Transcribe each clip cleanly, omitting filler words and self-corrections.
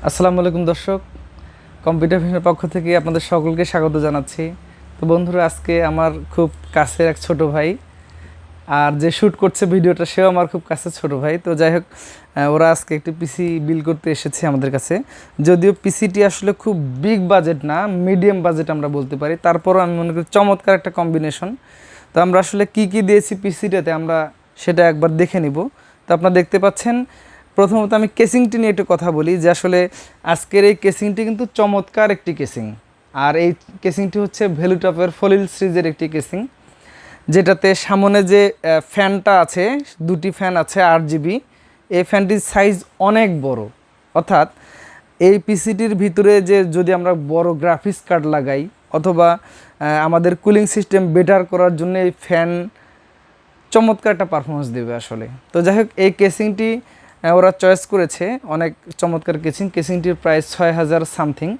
আসসালামু আলাইকুম দর্শক, কম্পিউটার ভিশনের পক্ষ থেকে আপনাদের সকলকে স্বাগত জানাচ্ছি। তো বন্ধুরা, আজকে আমার খুব কাছের এক ছোট ভাই, আর যে শ্যুট করছে ভিডিওটা সেও আমার খুব কাছের ছোট ভাই। তো যাই হোক, ওরা আজকে একটি পিসি বিল্ড করতে এসেছে আমাদের কাছে। যদিও পিসিটি আসলে খুব বিগ বাজেট না, মিডিয়াম বাজেট আমরা বলতে পারি, তারপরও আমি মনে করি চমৎকার একটা কম্বিনেশন। তো আমরা আসলে কি দিয়েছি পিসিটাতে আমরা সেটা একবার দেখে নিব। তো আপনারা দেখতে পাচ্ছেন, প্রথমত আমি কেসিংটি নিয়ে একটু কথা বলি যে আসলে আজকের এই কেসিংটি কিন্তু চমৎকার একটি কেসিং। আর এই কেসিংটি হচ্ছে ভ্যালুটপের ফলিল সিরিজের একটি কেসিং, যেটাতে সামনে যে ফ্যানটা আছে, দুটি ফ্যান আছে RGB। এই ফ্যানটির সাইজ অনেক বড়, অর্থাৎ এই পিসিটির ভিতরে যে যদি আমরা বড় গ্রাফিক্স কার্ড লাগাই অথবা আমাদের কুলিং সিস্টেম বেটার করার জন্য এই ফ্যান চমৎকার একটা পারফরমেন্স দেবে আসলে। তো যাই হোক, এই কেসিংটি ওরা চয়েস করেছে, অনেক চমৎকার কেসিংটির প্রাইস ৬,০০০ সামথিং।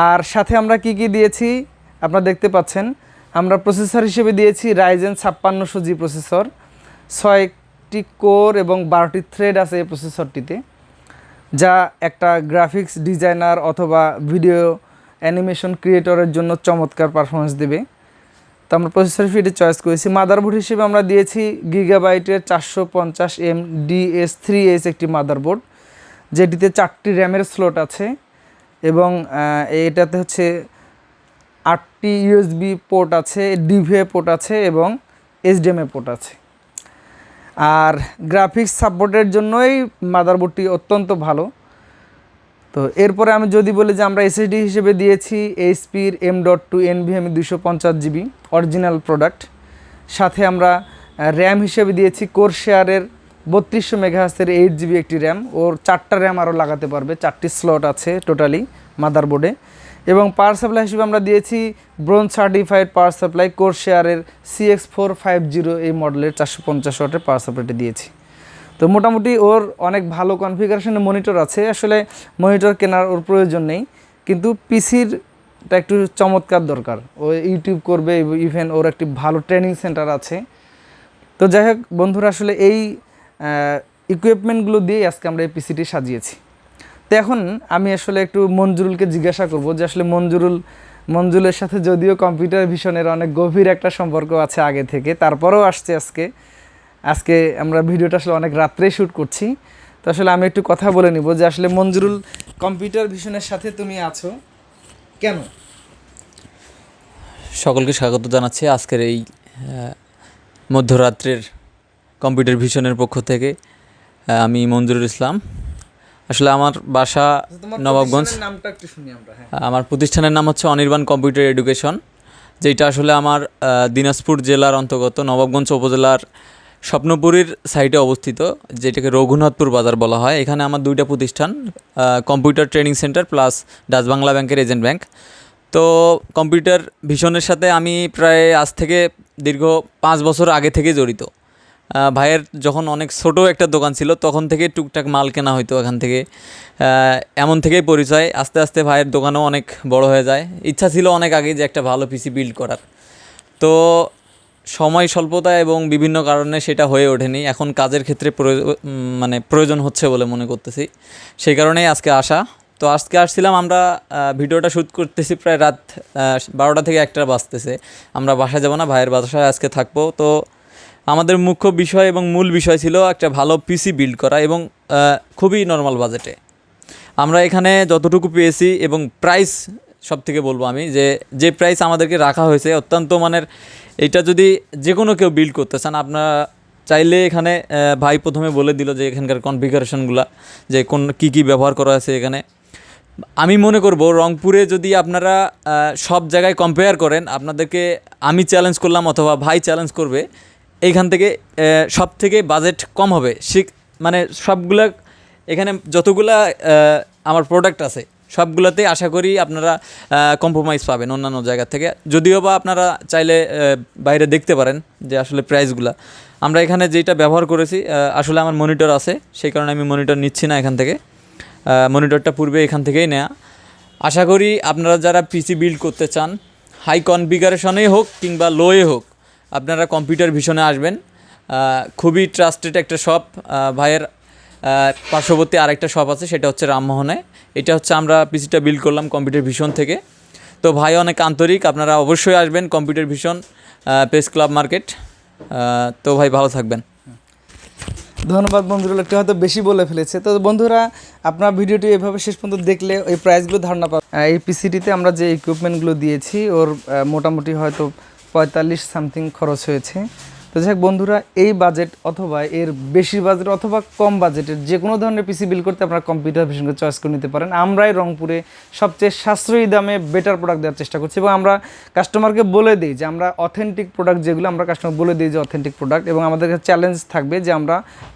আর সাথে আমরা কি দিয়েছি আপনারা দেখতে পাচ্ছেন, আমরা প্রসেসর হিসেবে দিয়েছি রাইজেন ৫৬০০G প্রসেসর, ৬টি কোর এবং ১২টি থ্রেড আছে এই প্রসেসরটিতে, যা একটা গ্রাফিক্স ডিজাইনার অথবা ভিডিও অ্যানিমেশন ক্রিয়েটরের জন্য চমৎকার পারফরমেন্স দেবে। তো আমরা প্রসেসর হিসেবে চয়েস করেছি। মাদারবোর্ড হিসেবে আমরা দিয়েছি গিগাবাইটের 450M DS3H একটি মাদারবোর্ড, যেটিতে 4টি র্যামের স্লট আছে এবং এটাতে হচ্ছে 8টি USB পোর্ট আছে, ডিভিএ পোর্ট আছে এবং HDMI পোর্ট আছে। আর গ্রাফিক্স সাপোর্টের জন্যই মাদারবোর্ডটি অত্যন্ত ভালো। তো এরপরে আমি যদি বলি যে আমরা SSD হিসেবে দিয়েছি এইচপির M.2 NVMe 250GB original product. সাথে আমরা র্যাম হিসেবে দিয়েছি কোরশেয়ারের 3200 মেগাহার্জের 8GB একটি র্যাম, ওর 4টা র্যাম আরও লাগাতে পারবে, 4টি স্লট আছে টোটালি মাদারবোর্ডে। এবং পাওয়ার সাপ্লাই হিসেবে আমরা দিয়েছি ব্রোঞ্জ সার্টিফাইড পাওয়ার সাপ্লাই কোরশেয়ারের CX450 এই মডেলের 450 ওয়াটের পাওয়ার সাপ্লাইটা দিয়েছি। তো মোটামুটি ওর অনেক ভালো কনফিগারেশনের মনিটর আছে, আসলে মনিটর কেনার ওর প্রয়োজন নেই, কিন্তু পিসিরটা একটু চমৎকার দরকার। ও ইউটিউব করবে, ইভেন ওর একটি ভালো ট্রেনিং সেন্টার আছে। তো যাই হোক বন্ধুরা, আসলে এই ইকুইপমেন্টগুলো দিয়েই আজকে আমরা এই পিসিটি সাজিয়েছি। তো এখন আমি আসলে একটু মঞ্জুরুলকে জিজ্ঞাসা করব যে আসলে মঞ্জুরের সাথে যদিও কম্পিউটার ভিশনের অনেক গভীর একটা সম্পর্ক আছে আগে থেকে, তারপরেও আসছে আজকে আমরা ভিডিওটা আসলে অনেক রাত্রেই শ্যুট করছি। তো আসলে আমি একটু কথা বলে নিব যে আসলে মঞ্জুরুল, কম্পিউটার ভিশনের সাথে তুমি আছো কেন? সকলকে স্বাগত জানাচ্ছি আজকের এই মধ্যরাত্রের কম্পিউটার ভিশনের পক্ষ থেকে। আমি মঞ্জুরুল ইসলাম। আসলে আমার বাসা নবাবগঞ্জ। নামটা একটু শুনি আমরা। আমার প্রতিষ্ঠানের নাম হচ্ছে অনির্বাণ কম্পিউটার এডুকেশন, যেটা আসলে আমার দিনাজপুর জেলার অন্তর্গত নবাবগঞ্জ উপজেলার স্বপ্নপুরীর সাইটে অবস্থিত, যেটাকে রঘুনাথপুর বাজার বলা হয়। এখানে আমার 2টা প্রতিষ্ঠান, computer training centre plus Dutch Bangla ব্যাংকের এজেন্ট ব্যাংক। তো কম্পিউটার ভিশনের সাথে আমি প্রায় আজ থেকে দীর্ঘ 5 বছর আগে থেকে জড়িত। ভাইয়ের যখন অনেক ছোট একটা দোকান ছিল তখন থেকে টুকটাক মাল কেনা হইতো এখান থেকে, এমন থেকেই পরিচয়। আস্তে আস্তে ভাইয়ের দোকানও অনেক বড় হয়ে যায়। ইচ্ছা ছিল অনেক আগে যে একটা ভালো পিসি বিল্ড করার, তো সময় স্বল্পতা এবং বিভিন্ন কারণে সেটা হয়ে ওঠেনি। এখন কাজের ক্ষেত্রে প্রয়োজন হচ্ছে বলে মনে করতেছি, সেই কারণেই আজকে আসা। তো আজকে আসছিলাম, আমরা ভিডিওটা শ্যুট করতেছি প্রায় রাত 12টা থেকে 1টা বাজতেছে। আমরা বাসায় যাব না, ভাইয়ের বাসায় আজকে থাকবো। তো আমাদের মুখ্য বিষয় এবং মূল বিষয় ছিল একটা ভালো পিসি বিল্ড করা এবং খুবই নর্মাল বাজেটে। আমরা এখানে যতটুকু পেয়েছি এবং প্রাইস সব থেকে বলবো আমি যে প্রাইস আমাদেরকে রাখা হয়েছে অত্যন্ত মানের। এটা যদি যে কোনো কেউ বিল্ড করতে চান, আপনারা চাইলে এখানে ভাই প্রথমে বলে দিল যে এখানকার কনফিগারেশনগুলো, যে কী ব্যবহার করা আছে এখানে। আমি মনে করব রংপুরে যদি আপনারা সব জায়গায় কম্পেয়ার করেন, আপনাদেরকে আমি চ্যালেঞ্জ করলাম অথবা ভাই চ্যালেঞ্জ করবে, এইখান থেকে সব থেকে বাজেট কম হবে। সবগুলা এখানে যতগুলা আমার প্রোডাক্ট আছে সবগুলোতেই আশা করি আপনারা কম্প্রোমাইজ পাবেন অন্যান্য জায়গা থেকে। যদিও বা আপনারা চাইলে বাইরে দেখতে পারেন যে আসলে প্রাইসগুলা। আমরা এখানে যেটা ব্যবহার করেছি, আসলে আমার মনিটর আছে, সেই কারণে আমি মনিটর নিচ্ছি না এখান থেকে। মনিটরটা পূর্বে এখান থেকেই নেওয়া। আশা করি আপনারা যারা পিসি বিল্ড করতে চান, হাই কনফিগারেশনেই হোক কিংবা লোয়ে হোক, আপনারা কম্পিউটার ভিশনে আসবেন। খুবই ট্রাস্টেড একটা শপ। ভাইয়ের পার্শ্ববর্তী আরেকটা শপ আছে, সেটা হচ্ছে রামমোহনে। এটা হচ্ছে আমরা পিসিটা বিল্ড করলাম কম্পিউটার ভিশন থেকে। তো ভাই অনেক আন্তরিক, আপনারা অবশ্যই আসবেন computer vision, press club market. তো ভাই ভালো থাকবেন। ধন্যবাদ বন্ধুরা, লোকটি হয়তো বেশি বলে ফেলেছে। তো বন্ধুরা, আপনার ভিডিওটি এভাবে শেষ পর্যন্ত দেখলে ওই প্রাইসগুলো ধারণা পাবেন। এই পিসিটিতে আমরা যে ইকুইপমেন্টগুলো দিয়েছি ওর মোটামুটি হয়তো 45 সামথিং খরচ হয়েছে। তো যাই হোক বন্ধুরা, এই বাজেট অথবা এর বেশি বাজেট অথবা কম বাজেটের যে কোনো ধরনের পিসি বিল্ড করতে আপনারা কম্পিউটার ভিশনকে চয়েস করে নিতে পারেন। আমরাই রংপুরে সবচেয়ে সাশ্রয়ী দামে বেটার প্রোডাক্ট দেওয়ার চেষ্টা করছি এবং আমরা কাস্টমারকে বলে দিই যে আমরা অথেন্টিক প্রোডাক্ট যেগুলো আমরা কাস্টমার বলে দিই যে অথেন্টিক প্রোডাক্ট, এবং আমাদের কাছে চ্যালেঞ্জ থাকবে যে আমরা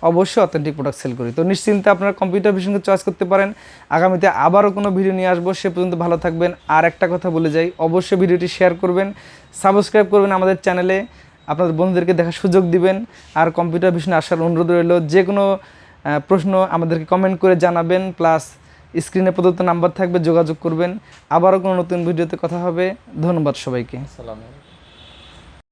অবশ্যই অথেন্টিক প্রোডাক্ট সেল করি। তো নিশ্চিন্তে আপনারা কম্পিউটার ভিশনকে চয়েস করতে পারেন। আগামীতে আবারও কোনো ভিডিও নিয়ে আসবো, সে পর্যন্ত ভালো থাকবেন। আর একটা কথা বলে যাই, অবশ্যই ভিডিওটি শেয়ার করবেন, সাবস্ক্রাইব করবেন আমাদের চ্যানেলে, আপনাদের বন্ধুদেরকে দেখার সুযোগ দিবেন। আর কম্পিউটার ভিশনে আসার অনুরোধ রইল। যে কোনো প্রশ্ন আমাদেরকে কমেন্ট করে জানাবেন, প্লাস স্ক্রিনে প্রদত্ত নাম্বার থাকবে, যোগাযোগ করবেন। আবারও কোনো নতুন ভিডিওতে কথা হবে। ধন্যবাদ সবাইকে। আসসালামু আলাইকুম।